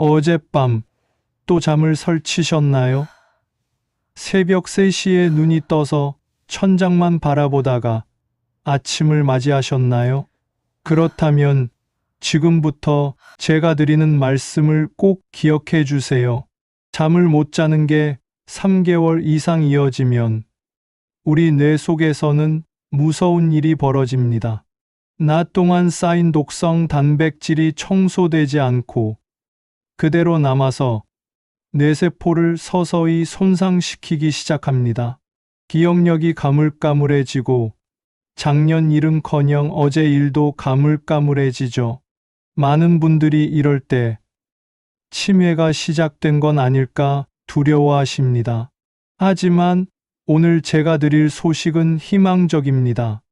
어젯밤 또 잠을 설치셨나요? 새벽 3시에 눈이 떠서 천장만 바라보다가 아침을 맞이하셨나요? 그렇다면 지금부터 제가 드리는 말씀을 꼭 기억해 주세요. 잠을 못 자는 게 3개월 이상 이어지면 우리 뇌 속에서는 무서운 일이 벌어집니다. 낮 동안 쌓인 독성 단백질이 청소되지 않고 그대로 남아서 뇌세포를 서서히 손상시키기 시작합니다. 기억력이 가물가물해지고 작년 일은커녕 어제 일도 가물가물해지죠. 많은 분들이 이럴 때 치매가 시작된 건 아닐까 두려워하십니다. 하지만 오늘 제가 드릴 소식은 희망적입니다.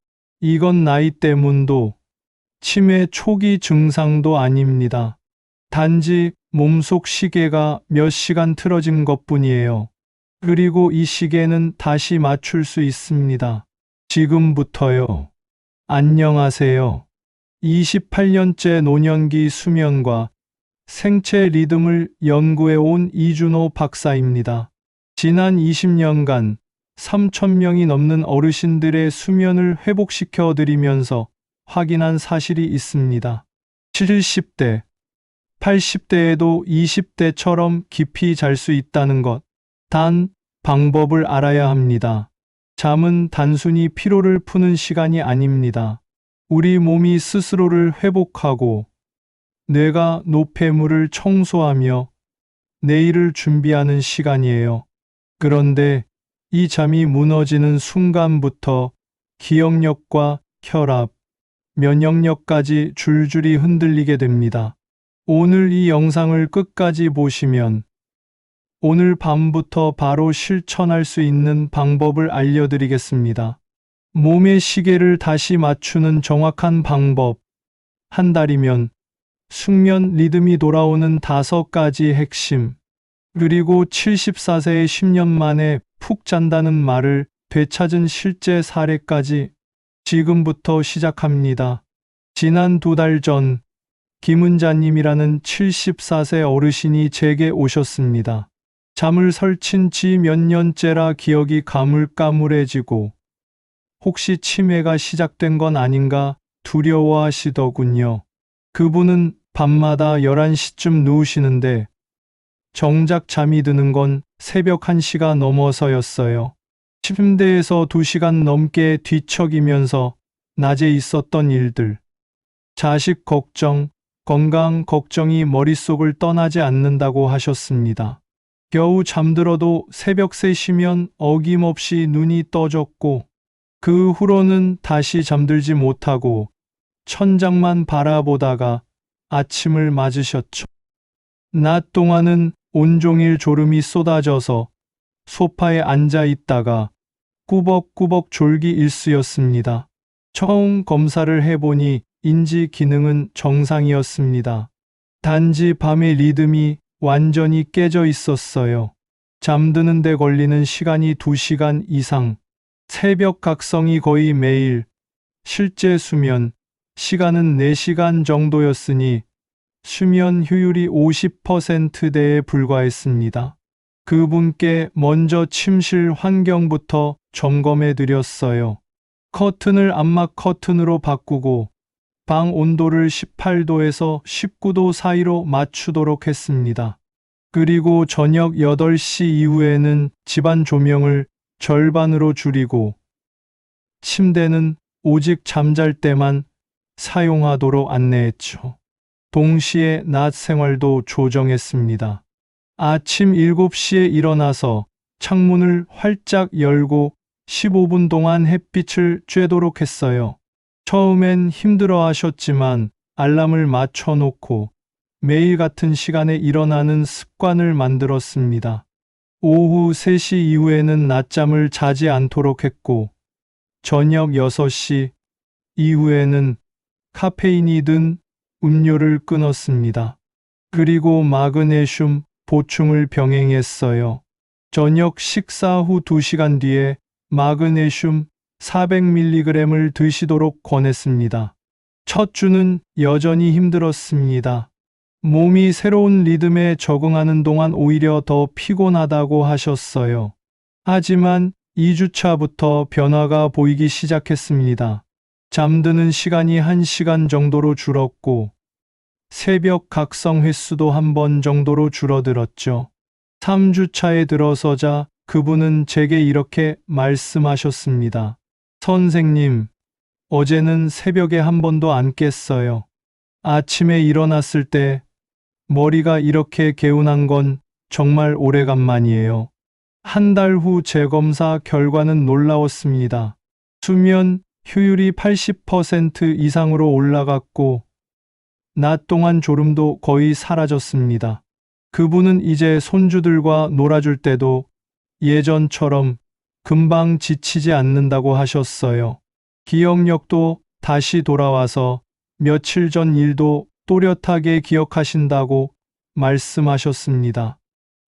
이건 나이 때문도 치매 초기 증상도 아닙니다. 단지 몸속 시계가 몇 시간 틀어진 것뿐이에요. 그리고 이 시계는 다시 맞출 수 있습니다. 지금부터요. 안녕하세요. 28년째 노년기 수면과 생체 리듬을 연구해 온 이준호 박사입니다. 지난 20년간 3,000명이 넘는 어르신들의 수면을 회복시켜 드리면서 확인한 사실이 있습니다. 70대, 80대에도 20대처럼 깊이 잘 수 있다는 것. 단, 방법을 알아야 합니다. 잠은 단순히 피로를 푸는 시간이 아닙니다. 우리 몸이 스스로를 회복하고 뇌가 노폐물을 청소하며 내일을 준비하는 시간이에요. 그런데 이 잠이 무너지는 순간부터 기억력과 혈압, 면역력까지 줄줄이 흔들리게 됩니다. 오늘 이 영상을 끝까지 보시면 오늘 밤부터 바로 실천할 수 있는 방법을 알려드리겠습니다. 몸의 시계를 다시 맞추는 정확한 방법. 한 달이면 숙면 리듬이 돌아오는 5가지 핵심. 그리고 74세의 10년 만에 푹 잔다는 말을 되찾은 실제 사례까지 지금부터 시작합니다. 지난 2달 전 김은자님이라는 74세 어르신이 제게 오셨습니다. 잠을 설친 지 몇 년째라 기억이 가물가물해지고 혹시 치매가 시작된 건 아닌가 두려워하시더군요. 그분은 밤마다 11시쯤 누우시는데 정작 잠이 드는 건 새벽 1시가 넘어서였어요. 침대에서 2시간 넘게 뒤척이면서 낮에 있었던 일들, 자식 걱정, 건강 걱정이 머릿속을 떠나지 않는다고 하셨습니다. 겨우 잠들어도 새벽 3시면 어김없이 눈이 떠졌고 그 후로는 다시 잠들지 못하고 천장만 바라보다가 아침을 맞으셨죠. 낮 동안은 온종일 졸음이 쏟아져서 소파에 앉아 있다가 꾸벅꾸벅 졸기 일쑤였습니다. 처음 검사를 해보니 인지 기능은 정상이었습니다. 단지 밤의 리듬이 완전히 깨져 있었어요. 잠드는 데 걸리는 시간이 2시간 이상, 새벽 각성이 거의 매일, 실제 수면 시간은 4시간 정도였으니 수면 효율이 50%대에 불과했습니다. 그분께 먼저 침실 환경부터 점검해 드렸어요. 커튼을 암막 커튼으로 바꾸고 방 온도를 18도에서 19도 사이로 맞추도록 했습니다. 그리고 저녁 8시 이후에는 집안 조명을 절반으로 줄이고 침대는 오직 잠잘 때만 사용하도록 안내했죠. 동시에 낮 생활도 조정했습니다. 아침 7시에 일어나서 창문을 활짝 열고 15분 동안 햇빛을 쬐도록 했어요. 처음엔 힘들어 하셨지만 알람을 맞춰놓고 매일 같은 시간에 일어나는 습관을 만들었습니다. 오후 3시 이후에는 낮잠을 자지 않도록 했고 저녁 6시 이후에는 카페인이 든 음료를 끊었습니다. 그리고 마그네슘 보충을 병행했어요. 저녁 식사 후 2시간 뒤에 마그네슘 400mg을 드시도록 권했습니다. 첫 주는 여전히 힘들었습니다. 몸이 새로운 리듬에 적응하는 동안 오히려 더 피곤하다고 하셨어요. 하지만 2주차부터 변화가 보이기 시작했습니다. 잠드는 시간이 1시간 정도로 줄었고, 새벽 각성 횟수도 1번 정도로 줄어들었죠. 3주차에 들어서자 그분은 제게 이렇게 말씀하셨습니다. 선생님, 어제는 새벽에 1번도 안 깼어요. 아침에 일어났을 때 머리가 이렇게 개운한 건 정말 오래간만이에요. 1달 후 재검사 결과는 놀라웠습니다. 수면 효율이 80% 이상으로 올라갔고, 낮 동안 졸음도 거의 사라졌습니다. 그분은 이제 손주들과 놀아줄 때도 예전처럼 금방 지치지 않는다고 하셨어요. 기억력도 다시 돌아와서 며칠 전 일도 또렷하게 기억하신다고 말씀하셨습니다.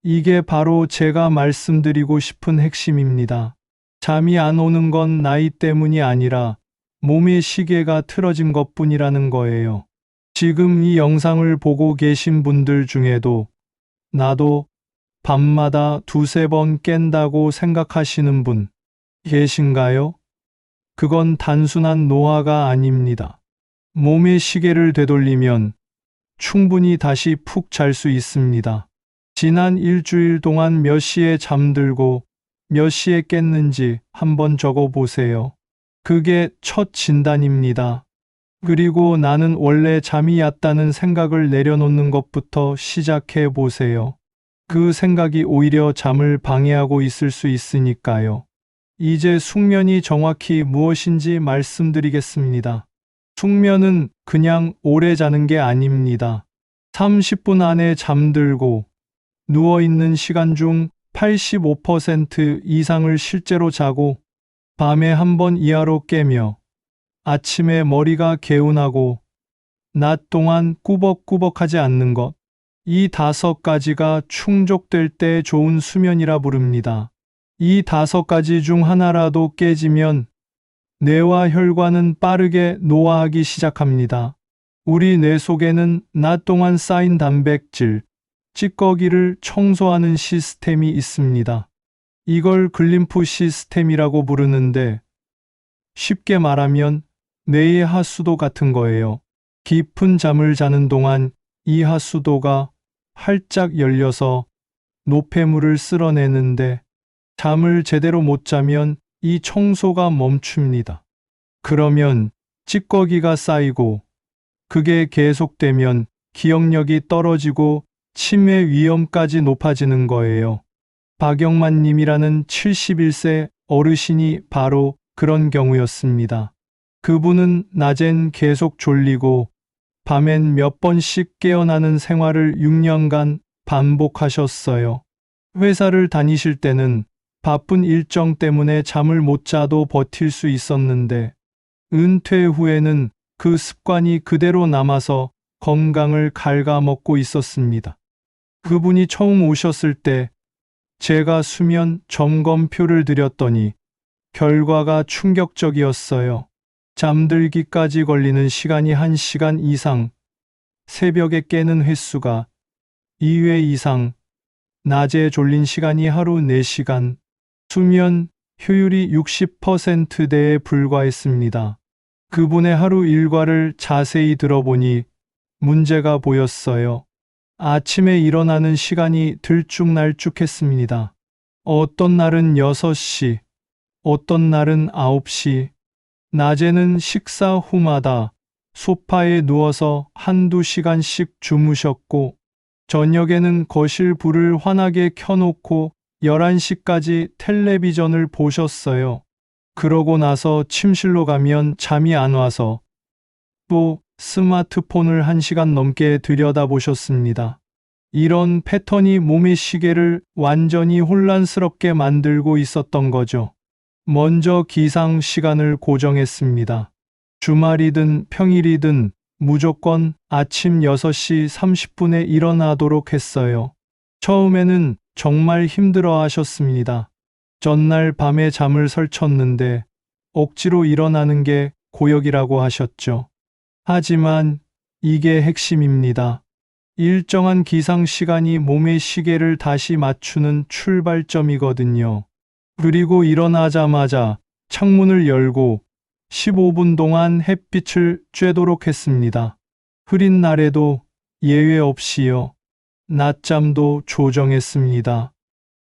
이게 바로 제가 말씀드리고 싶은 핵심입니다. 잠이 안 오는 건 나이 때문이 아니라 몸의 시계가 틀어진 것뿐이라는 거예요. 지금 이 영상을 보고 계신 분들 중에도 나도 밤마다 2~3번 깬다고 생각하시는 분 계신가요? 그건 단순한 노화가 아닙니다. 몸의 시계를 되돌리면 충분히 다시 푹 잘 수 있습니다. 지난 일주일 동안 몇 시에 잠들고 몇 시에 깼는지 한번 적어 보세요. 그게 첫 진단입니다. 그리고 나는 원래 잠이 얕다는 생각을 내려놓는 것부터 시작해 보세요. 그 생각이 오히려 잠을 방해하고 있을 수 있으니까요. 이제 숙면이 정확히 무엇인지 말씀드리겠습니다. 숙면은 그냥 오래 자는 게 아닙니다. 30분 안에 잠들고 누워있는 시간 중 85% 이상을 실제로 자고 밤에 1번 이하로 깨며 아침에 머리가 개운하고 낮 동안 꾸벅꾸벅하지 않는 것. 이 5가지가 충족될 때 좋은 수면이라 부릅니다. 이 5가지 중 하나라도 깨지면 뇌와 혈관은 빠르게 노화하기 시작합니다. 우리 뇌 속에는 낮 동안 쌓인 단백질, 찌꺼기를 청소하는 시스템이 있습니다. 이걸 글림프 시스템이라고 부르는데 쉽게 말하면 뇌의 하수도 같은 거예요. 깊은 잠을 자는 동안 이 하수도가 활짝 열려서 노폐물을 쓸어내는데 잠을 제대로 못 자면 이 청소가 멈춥니다. 그러면 찌꺼기가 쌓이고 그게 계속되면 기억력이 떨어지고 치매 위험까지 높아지는 거예요. 박영만 님이라는 71세 어르신이 바로 그런 경우였습니다. 그분은 낮엔 계속 졸리고 밤엔 몇 번씩 깨어나는 생활을 6년간 반복하셨어요. 회사를 다니실 때는 바쁜 일정 때문에 잠을 못 자도 버틸 수 있었는데 은퇴 후에는 그 습관이 그대로 남아서 건강을 갉아먹고 있었습니다. 그분이 처음 오셨을 때 제가 수면 점검표를 드렸더니 결과가 충격적이었어요. 잠들기까지 걸리는 시간이 1시간 이상, 새벽에 깨는 횟수가 2회 이상, 낮에 졸린 시간이 하루 4시간, 수면 효율이 60%대에 불과했습니다. 그분의 하루 일과를 자세히 들어보니 문제가 보였어요. 아침에 일어나는 시간이 들쭉날쭉했습니다. 어떤 날은 6시, 어떤 날은 9시, 낮에는 식사 후마다 소파에 누워서 1~2시간씩 주무셨고, 저녁에는 거실 불을 환하게 켜놓고 11시까지 텔레비전을 보셨어요. 그러고 나서 침실로 가면 잠이 안 와서 또 스마트폰을 1시간 넘게 들여다보셨습니다. 이런 패턴이 몸의 시계를 완전히 혼란스럽게 만들고 있었던 거죠. 먼저 기상 시간을 고정했습니다. 주말이든 평일이든 무조건 아침 6시 30분에 일어나도록 했어요. 처음에는 정말 힘들어 하셨습니다. 전날 밤에 잠을 설쳤는데 억지로 일어나는 게 고역이라고 하셨죠. 하지만 이게 핵심입니다. 일정한 기상 시간이 몸의 시계를 다시 맞추는 출발점이거든요. 그리고 일어나자마자 창문을 열고 15분 동안 햇빛을 쬐도록 했습니다. 흐린 날에도 예외 없이요. 낮잠도 조정했습니다.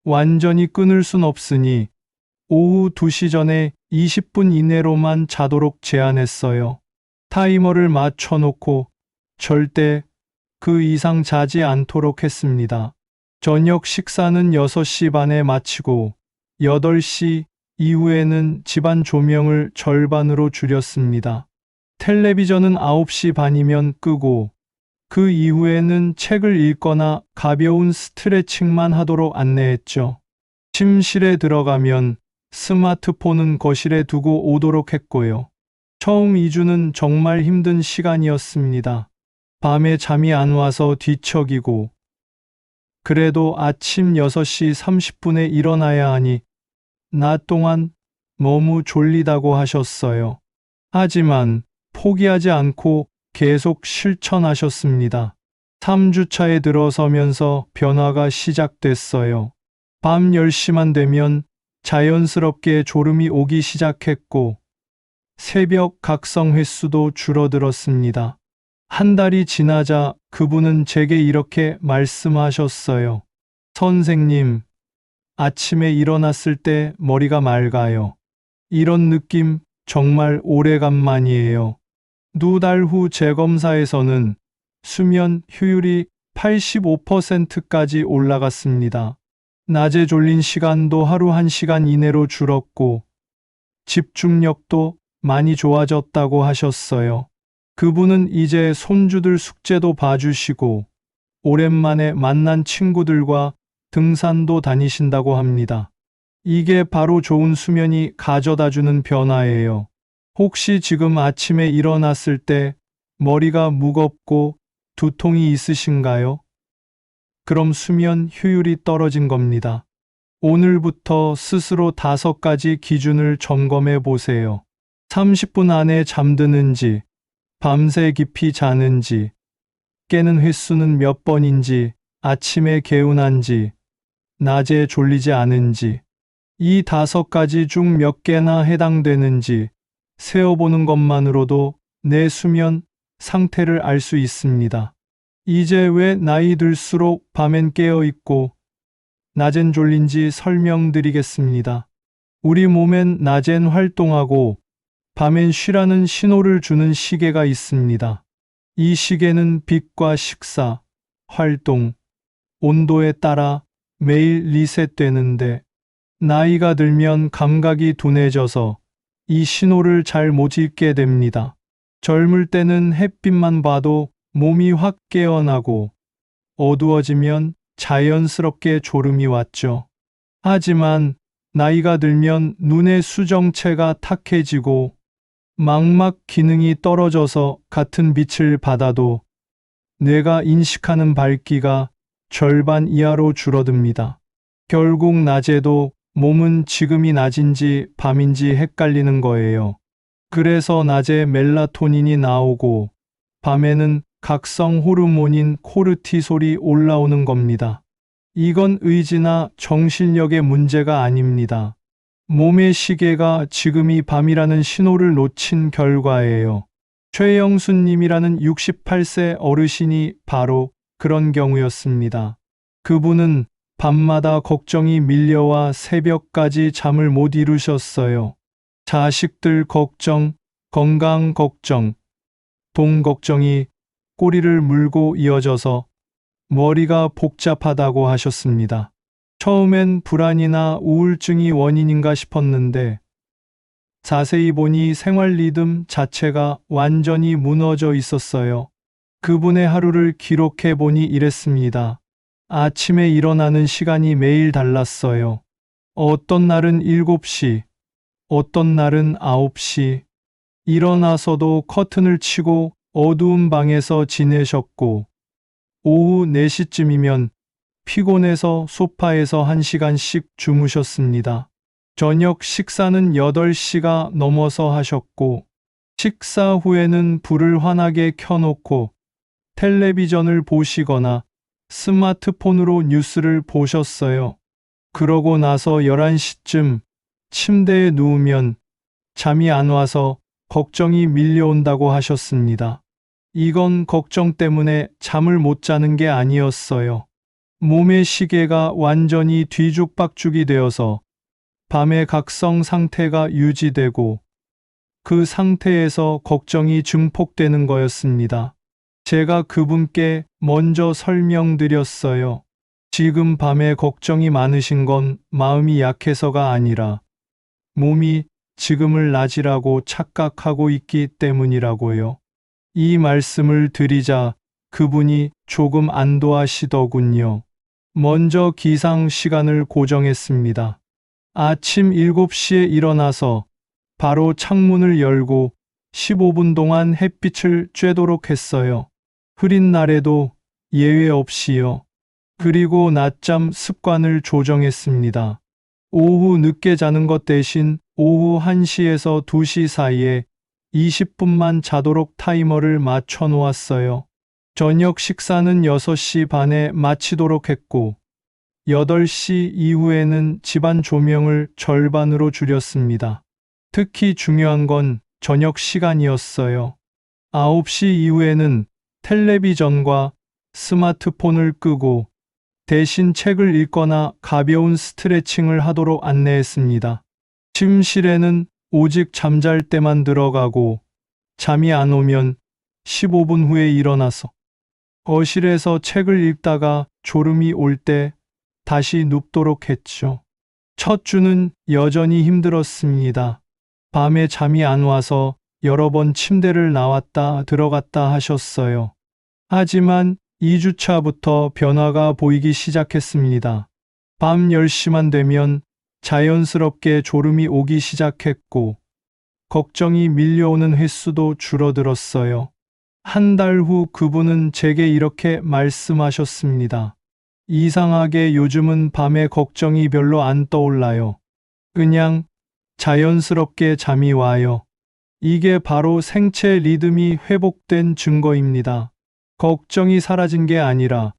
완전히 끊을 순 없으니 오후 2시 전에 20분 이내로만 자도록 제한했어요. 타이머를 맞춰놓고 절대 그 이상 자지 않도록 했습니다. 저녁 식사는 6시 반에 마치고 8시 이후에는 집안 조명을 절반으로 줄였습니다. 텔레비전은 9시 반이면 끄고 그 이후에는 책을 읽거나 가벼운 스트레칭만 하도록 안내했죠. 침실에 들어가면 스마트폰은 거실에 두고 오도록 했고요. 처음 2주는 정말 힘든 시간이었습니다. 밤에 잠이 안 와서 뒤척이고 그래도 아침 6시 30분에 일어나야 하니 낮 동안 너무 졸리다고 하셨어요. 하지만 포기하지 않고 계속 실천하셨습니다. 3주차에 들어서면서 변화가 시작됐어요. 밤 10시만 되면 자연스럽게 졸음이 오기 시작했고 새벽 각성 횟수도 줄어들었습니다. 한 달이 지나자 그분은 제게 이렇게 말씀하셨어요. 선생님, 아침에 일어났을 때 머리가 맑아요. 이런 느낌 정말 오래간만이에요. 2달 후 재검사에서는 수면 효율이 85%까지 올라갔습니다. 낮에 졸린 시간도 하루 1시간 이내로 줄었고 집중력도 많이 좋아졌다고 하셨어요. 그분은 이제 손주들 숙제도 봐주시고 오랜만에 만난 친구들과 등산도 다니신다고 합니다. 이게 바로 좋은 수면이 가져다주는 변화예요. 혹시 지금 아침에 일어났을 때 머리가 무겁고 두통이 있으신가요? 그럼 수면 효율이 떨어진 겁니다. 오늘부터 스스로 5가지 기준을 점검해 보세요. 30분 안에 잠드는지, 밤새 깊이 자는지, 깨는 횟수는 몇 번인지, 아침에 개운한지, 낮에 졸리지 않은지, 이 5가지 중 몇 개나 해당되는지 세어보는 것만으로도 내 수면 상태를 알 수 있습니다. 이제 왜 나이 들수록 밤엔 깨어 있고 낮엔 졸린지 설명드리겠습니다. 우리 몸엔 낮엔 활동하고 밤엔 쉬라는 신호를 주는 시계가 있습니다. 이 시계는 빛과 식사, 활동, 온도에 따라 매일 리셋되는데 나이가 들면 감각이 둔해져서 이 신호를 잘 못 읽게 됩니다. 젊을 때는 햇빛만 봐도 몸이 확 깨어나고 어두워지면 자연스럽게 졸음이 왔죠. 하지만 나이가 들면 눈의 수정체가 탁해지고 망막 기능이 떨어져서 같은 빛을 받아도 뇌가 인식하는 밝기가 절반 이하로 줄어듭니다. 결국 낮에도 몸은 지금이 낮인지 밤인지 헷갈리는 거예요. 그래서 낮에 멜라토닌이 나오고 밤에는 각성 호르몬인 코르티솔이 올라오는 겁니다. 이건 의지나 정신력의 문제가 아닙니다. 몸의 시계가 지금이 밤이라는 신호를 놓친 결과예요. 최영수님이라는 68세 어르신이 바로 그런 경우였습니다. 그분은 밤마다 걱정이 밀려와 새벽까지 잠을 못 이루셨어요. 자식들 걱정, 건강 걱정, 돈 걱정이 꼬리를 물고 이어져서 머리가 복잡하다고 하셨습니다. 처음엔 불안이나 우울증이 원인인가 싶었는데 자세히 보니 생활 리듬 자체가 완전히 무너져 있었어요. 그분의 하루를 기록해 보니 이랬습니다. 아침에 일어나는 시간이 매일 달랐어요. 어떤 날은 7시, 어떤 날은 9시. 일어나서도 커튼을 치고 어두운 방에서 지내셨고 오후 4시쯤이면 피곤해서 소파에서 1시간씩 주무셨습니다. 저녁 식사는 8시가 넘어서 하셨고 식사 후에는 불을 환하게 켜놓고 텔레비전을 보시거나 스마트폰으로 뉴스를 보셨어요. 그러고 나서 11시쯤 침대에 누우면 잠이 안 와서 걱정이 밀려온다고 하셨습니다. 이건 걱정 때문에 잠을 못 자는 게 아니었어요. 몸의 시계가 완전히 뒤죽박죽이 되어서 밤의 각성 상태가 유지되고 그 상태에서 걱정이 증폭되는 거였습니다. 제가 그분께 먼저 설명드렸어요. 지금 밤에 걱정이 많으신 건 마음이 약해서가 아니라 몸이 지금을 낮이라고 착각하고 있기 때문이라고요. 이 말씀을 드리자 그분이 조금 안도하시더군요. 먼저 기상 시간을 고정했습니다. 아침 7시에 일어나서 바로 창문을 열고 15분 동안 햇빛을 쬐도록 했어요. 흐린 날에도 예외 없이요. 그리고 낮잠 습관을 조정했습니다. 오후 늦게 자는 것 대신 오후 1시에서 2시 사이에 20분만 자도록 타이머를 맞춰 놓았어요. 저녁 식사는 6시 반에 마치도록 했고 8시 이후에는 집안 조명을 절반으로 줄였습니다. 특히 중요한 건 저녁 시간이었어요. 9시 이후에는 텔레비전과 스마트폰을 끄고 대신 책을 읽거나 가벼운 스트레칭을 하도록 안내했습니다. 침실에는 오직 잠잘 때만 들어가고 잠이 안 오면 15분 후에 일어나서 거실에서 책을 읽다가 졸음이 올 때 다시 눕도록 했죠. 첫 주는 여전히 힘들었습니다. 밤에 잠이 안 와서 여러 번 침대를 나왔다 들어갔다 하셨어요. 하지만 2주차부터 변화가 보이기 시작했습니다. 밤 10시만 되면 자연스럽게 졸음이 오기 시작했고 걱정이 밀려오는 횟수도 줄어들었어요. 한 달 후 그분은 제게 이렇게 말씀하셨습니다. 이상하게 요즘은 밤에 걱정이 별로 안 떠올라요. 그냥 자연스럽게 잠이 와요. 이게 바로 생체 리듬이 회복된 증거입니다. 걱정이 사라진 게 아니라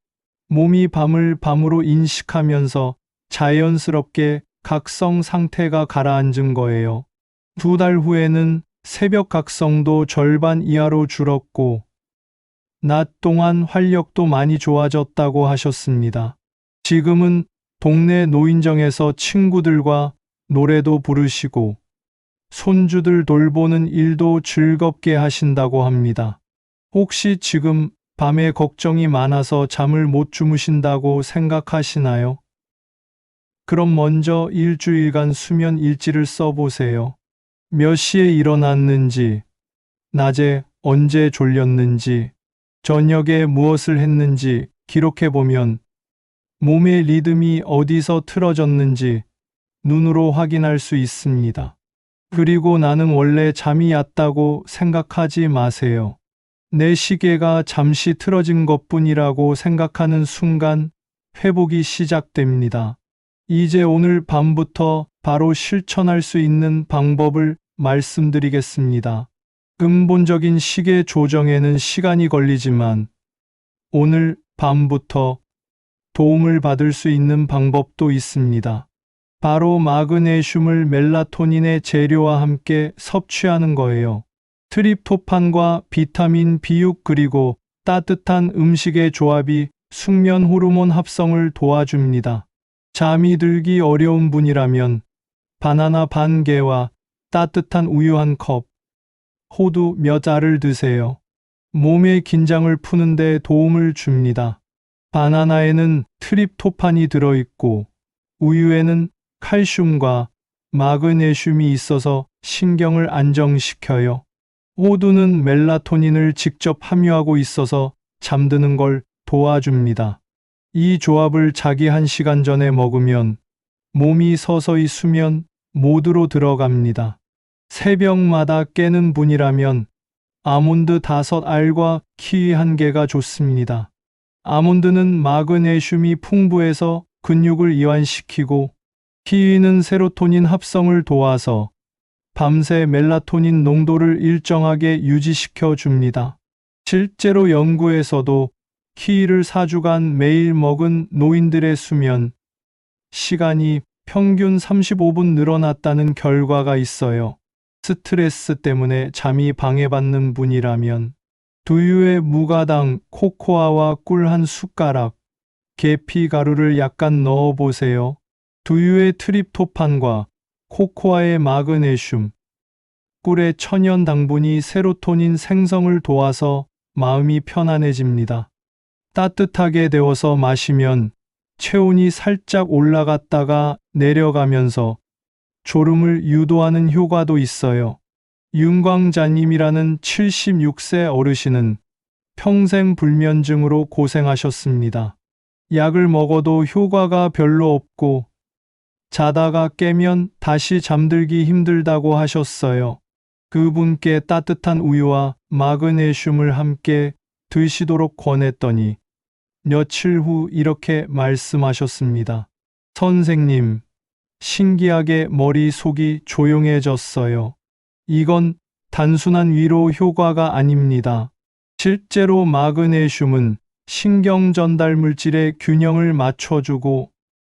몸이 밤을 밤으로 인식하면서 자연스럽게 각성 상태가 가라앉은 거예요. 2달 후에는 새벽 각성도 절반 이하로 줄었고 낮 동안 활력도 많이 좋아졌다고 하셨습니다. 지금은 동네 노인정에서 친구들과 노래도 부르시고 손주들 돌보는 일도 즐겁게 하신다고 합니다. 혹시 지금 밤에 걱정이 많아서 잠을 못 주무신다고 생각하시나요? 그럼 먼저 일주일간 수면 일지를 써보세요. 몇 시에 일어났는지, 낮에 언제 졸렸는지, 저녁에 무엇을 했는지 기록해보면 몸의 리듬이 어디서 틀어졌는지 눈으로 확인할 수 있습니다. 그리고 나는 원래 잠이 얕다고 생각하지 마세요. 내 시계가 잠시 틀어진 것뿐이라고 생각하는 순간 회복이 시작됩니다. 이제 오늘 밤부터 바로 실천할 수 있는 방법을 말씀드리겠습니다. 근본적인 시계 조정에는 시간이 걸리지만 오늘 밤부터 도움을 받을 수 있는 방법도 있습니다. 바로 마그네슘을 멜라토닌의 재료와 함께 섭취하는 거예요. 트립토판과 비타민 B6 그리고 따뜻한 음식의 조합이 숙면 호르몬 합성을 도와줍니다. 잠이 들기 어려운 분이라면 바나나 반 개와 따뜻한 우유 한 컵, 호두 몇 알을 드세요. 몸의 긴장을 푸는 데 도움을 줍니다. 바나나에는 트립토판이 들어있고 우유에는 칼슘과 마그네슘이 있어서 신경을 안정시켜요. 호두는 멜라토닌을 직접 함유하고 있어서 잠드는 걸 도와줍니다. 이 조합을 자기 1시간 전에 먹으면 몸이 서서히 수면 모드로 들어갑니다. 새벽마다 깨는 분이라면 아몬드 5알과 키위 1개가 좋습니다. 아몬드는 마그네슘이 풍부해서 근육을 이완시키고 키위는 세로토닌 합성을 도와서 밤새 멜라토닌 농도를 일정하게 유지시켜 줍니다. 실제로 연구에서도 키위를 4주간 매일 먹은 노인들의 수면 시간이 평균 35분 늘어났다는 결과가 있어요. 스트레스 때문에 잠이 방해받는 분이라면 두유에 무가당, 코코아와 꿀 한 숟가락, 계피 가루를 약간 넣어 보세요. 두유의 트립토판과 코코아의 마그네슘, 꿀의 천연 당분이 세로토닌 생성을 도와서 마음이 편안해집니다. 따뜻하게 데워서 마시면 체온이 살짝 올라갔다가 내려가면서 졸음을 유도하는 효과도 있어요. 윤광자님이라는 76세 어르신은 평생 불면증으로 고생하셨습니다. 약을 먹어도 효과가 별로 없고 자다가 깨면 다시 잠들기 힘들다고 하셨어요. 그분께 따뜻한 우유와 마그네슘을 함께 드시도록 권했더니 며칠 후 이렇게 말씀하셨습니다. 선생님, 신기하게 머릿속이 조용해졌어요. 이건 단순한 위로 효과가 아닙니다. 실제로 마그네슘은 신경 전달 물질의 균형을 맞춰주고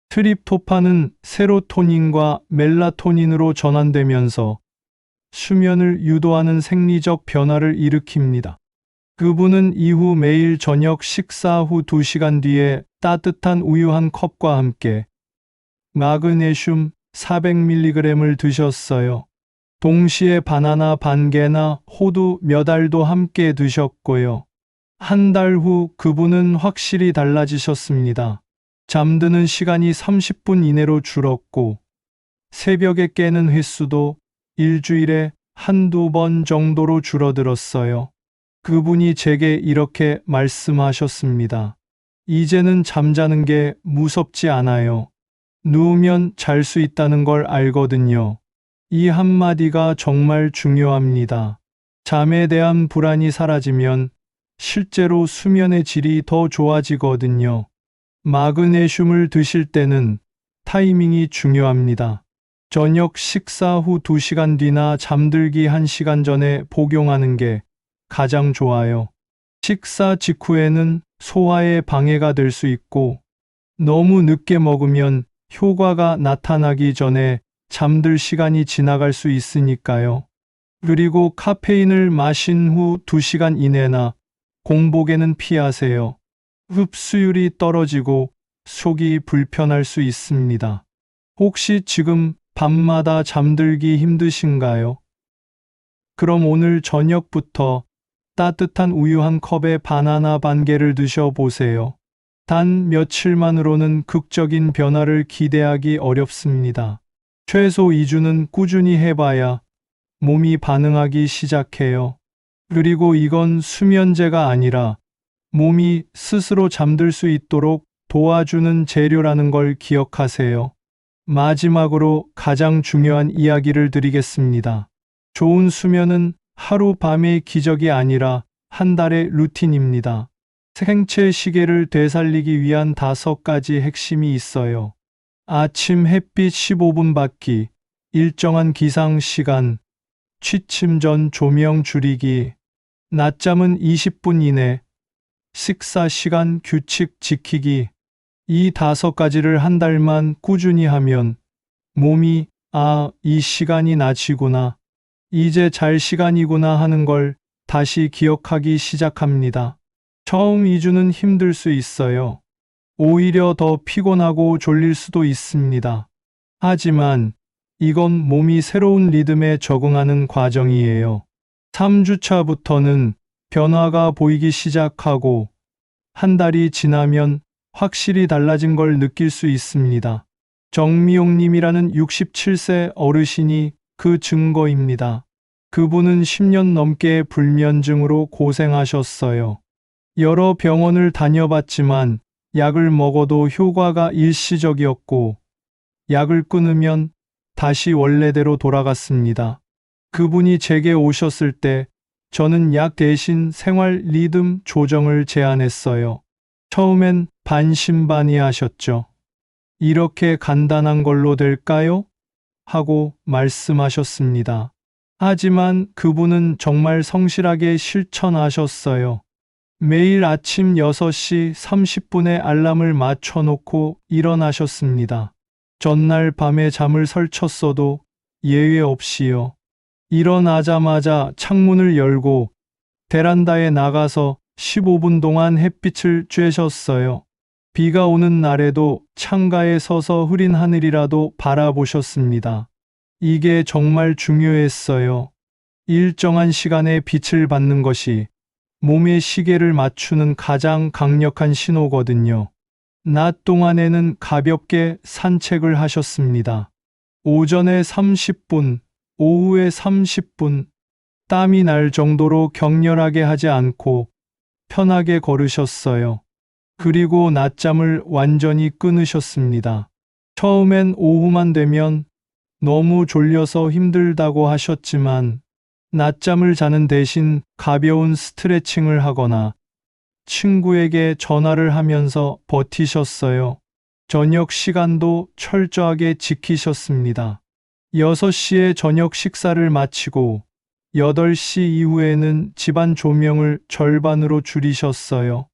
트립토판은 세로토닌과 멜라토닌으로 전환되면서 수면을 유도하는 생리적 변화를 일으킵니다. 그분은 이후 매일 저녁 식사 후 2시간 뒤에 따뜻한 우유 한 컵과 함께 마그네슘 400mg을 드셨어요. 동시에 바나나 반 개나 호두 몇 알도 함께 드셨고요. 한 달 후 그분은 확실히 달라지셨습니다. 잠드는 시간이 30분 이내로 줄었고 새벽에 깨는 횟수도 일주일에 한두 번 정도로 줄어들었어요. 그분이 제게 이렇게 말씀하셨습니다. 이제는 잠자는 게 무섭지 않아요. 누우면 잘 수 있다는 걸 알거든요. 이 한마디가 정말 중요합니다. 잠에 대한 불안이 사라지면 실제로 수면의 질이 더 좋아지거든요. 마그네슘을 드실 때는 타이밍이 중요합니다. 저녁 식사 후 2시간 뒤나 잠들기 1시간 전에 복용하는 게 가장 좋아요. 식사 직후에는 소화에 방해가 될 수 있고 너무 늦게 먹으면 효과가 나타나기 전에 잠들 시간이 지나갈 수 있으니까요. 그리고 카페인을 마신 후 2시간 이내나 공복에는 피하세요. 흡수율이 떨어지고 속이 불편할 수 있습니다. 혹시 지금 밤마다 잠들기 힘드신가요? 그럼 오늘 저녁부터 따뜻한 우유 한 컵에 바나나 반 개를 드셔보세요. 단 며칠만으로는 극적인 변화를 기대하기 어렵습니다. 최소 2주는 꾸준히 해봐야 몸이 반응하기 시작해요. 그리고 이건 수면제가 아니라 몸이 스스로 잠들 수 있도록 도와주는 재료라는 걸 기억하세요. 마지막으로 가장 중요한 이야기를 드리겠습니다. 좋은 수면은 하룻밤의 기적이 아니라 한 달의 루틴입니다. 생체 시계를 되살리기 위한 5가지 핵심이 있어요. 아침 햇빛 15분 받기, 일정한 기상 시간, 취침 전 조명 줄이기, 낮잠은 20분 이내, 식사 시간 규칙 지키기. 이 5가지를 한 달만 꾸준히 하면 몸이 이 시간이 낮이구나, 이제 잘 시간이구나 하는 걸 다시 기억하기 시작합니다. 처음 2주는 힘들 수 있어요. 오히려 더 피곤하고 졸릴 수도 있습니다. 하지만 이건 몸이 새로운 리듬에 적응하는 과정이에요. 3주차부터는 변화가 보이기 시작하고 한 달이 지나면 확실히 달라진 걸 느낄 수 있습니다. 정미용님이라는 67세 어르신이 그 증거입니다. 그분은 10년 넘게 불면증으로 고생하셨어요. 여러 병원을 다녀봤지만 약을 먹어도 효과가 일시적이었고 약을 끊으면 다시 원래대로 돌아갔습니다. 그분이 제게 오셨을 때 저는 약 대신 생활 리듬 조정을 제안했어요. 처음엔 반신반의하셨죠. 이렇게 간단한 걸로 될까요? 하고 말씀하셨습니다. 하지만 그분은 정말 성실하게 실천하셨어요. 매일 아침 6시 30분에 알람을 맞춰놓고 일어나셨습니다. 전날 밤에 잠을 설쳤어도 예외 없이요. 일어나자마자 창문을 열고 베란다에 나가서 15분 동안 햇빛을 쬐셨어요. 비가 오는 날에도 창가에 서서 흐린 하늘이라도 바라보셨습니다. 이게 정말 중요했어요. 일정한 시간에 빛을 받는 것이 몸의 시계를 맞추는 가장 강력한 신호거든요. 낮 동안에는 가볍게 산책을 하셨습니다. 오전에 30분, 오후에 30분, 땀이 날 정도로 격렬하게 하지 않고 편하게 걸으셨어요. 그리고 낮잠을 완전히 끊으셨습니다. 처음엔 오후만 되면 너무 졸려서 힘들다고 하셨지만 낮잠을 자는 대신 가벼운 스트레칭을 하거나 친구에게 전화를 하면서 버티셨어요. 저녁 시간도 철저하게 지키셨습니다. 6시에 저녁 식사를 마치고 8시 이후에는 집안 조명을 절반으로 줄이셨어요.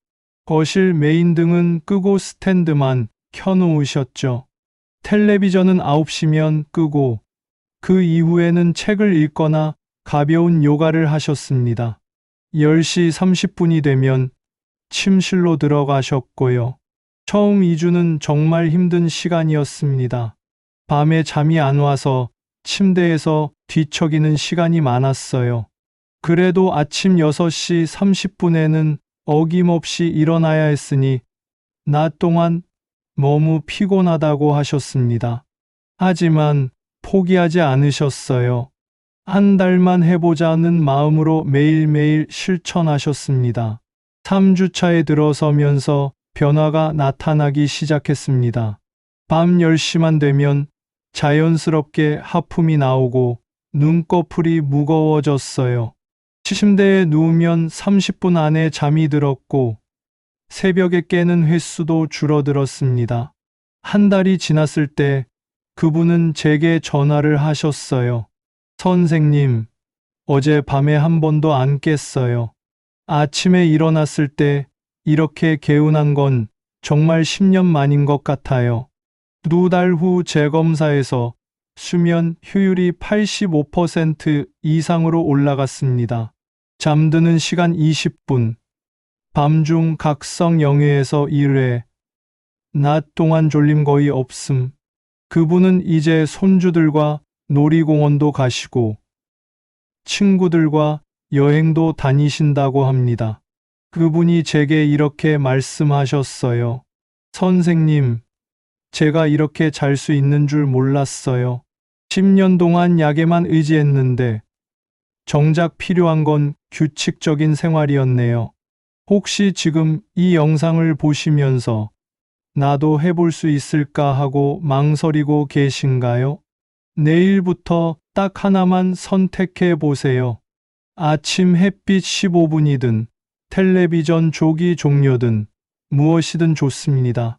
거실 메인 등은 끄고 스탠드만 켜놓으셨죠. 텔레비전은 9시면 끄고 그 이후에는 책을 읽거나 가벼운 요가를 하셨습니다. 10시 30분이 되면 침실로 들어가셨고요. 처음 2주는 정말 힘든 시간이었습니다. 밤에 잠이 안 와서 침대에서 뒤척이는 시간이 많았어요. 그래도 아침 6시 30분에는 어김없이 일어나야 했으니 낮 동안 너무 피곤하다고 하셨습니다. 하지만 포기하지 않으셨어요. 한 달만 해보자는 마음으로 매일매일 실천하셨습니다. 3주차에 들어서면서 변화가 나타나기 시작했습니다. 밤 10시만 되면 자연스럽게 하품이 나오고 눈꺼풀이 무거워졌어요. 침대에 누우면 30분 안에 잠이 들었고 새벽에 깨는 횟수도 줄어들었습니다. 한 달이 지났을 때 그분은 제게 전화를 하셨어요. 선생님, 어제 밤에 한 번도 안 깼어요. 아침에 일어났을 때 이렇게 개운한 건 정말 10년 만인 것 같아요. 2달 후 재검사에서 수면 효율이 85% 이상으로 올라갔습니다. 잠드는 시간 20분, 밤중 각성 영해에서 1회, 낮 동안 졸림 거의 없음. 그분은 이제 손주들과 놀이공원도 가시고 친구들과 여행도 다니신다고 합니다. 그분이 제게 이렇게 말씀하셨어요. 선생님, 제가 이렇게 잘 수 있는 줄 몰랐어요. 10년 동안 약에만 의지했는데 정작 필요한 건 규칙적인 생활이었네요. 혹시 지금 이 영상을 보시면서 나도 해볼 수 있을까 하고 망설이고 계신가요? 내일부터 딱 하나만 선택해 보세요. 아침 햇빛 15분이든 텔레비전 조기 종료든 무엇이든 좋습니다.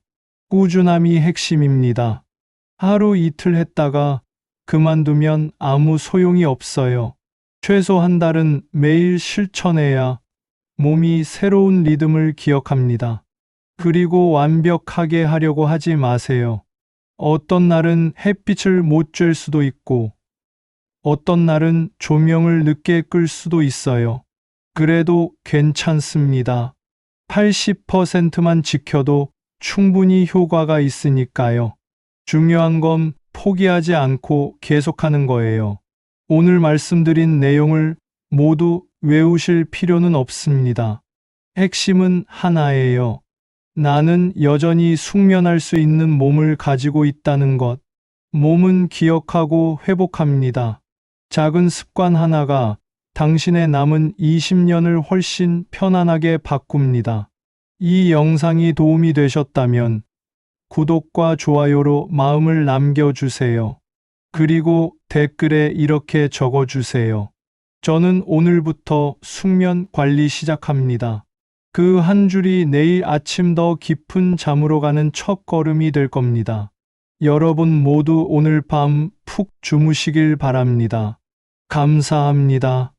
꾸준함이 핵심입니다. 하루 이틀 했다가 그만두면 아무 소용이 없어요. 최소 한 달은 매일 실천해야 몸이 새로운 리듬을 기억합니다. 그리고 완벽하게 하려고 하지 마세요. 어떤 날은 햇빛을 못 쬐을 수도 있고, 어떤 날은 조명을 늦게 끌 수도 있어요. 그래도 괜찮습니다. 80%만 지켜도 충분히 효과가 있으니까요. 중요한 건 포기하지 않고 계속하는 거예요. 오늘 말씀드린 내용을 모두 외우실 필요는 없습니다. 핵심은 하나예요. 나는 여전히 숙면할 수 있는 몸을 가지고 있다는 것. 몸은 기억하고 회복합니다. 작은 습관 하나가 당신의 남은 20년을 훨씬 편안하게 바꿉니다. 이 영상이 도움이 되셨다면 구독과 좋아요로 마음을 남겨주세요. 그리고 댓글에 이렇게 적어주세요. 저는 오늘부터 숙면 관리 시작합니다. 그 한 줄이 내일 아침 더 깊은 잠으로 가는 첫걸음이 될 겁니다. 여러분 모두 오늘 밤 푹 주무시길 바랍니다. 감사합니다.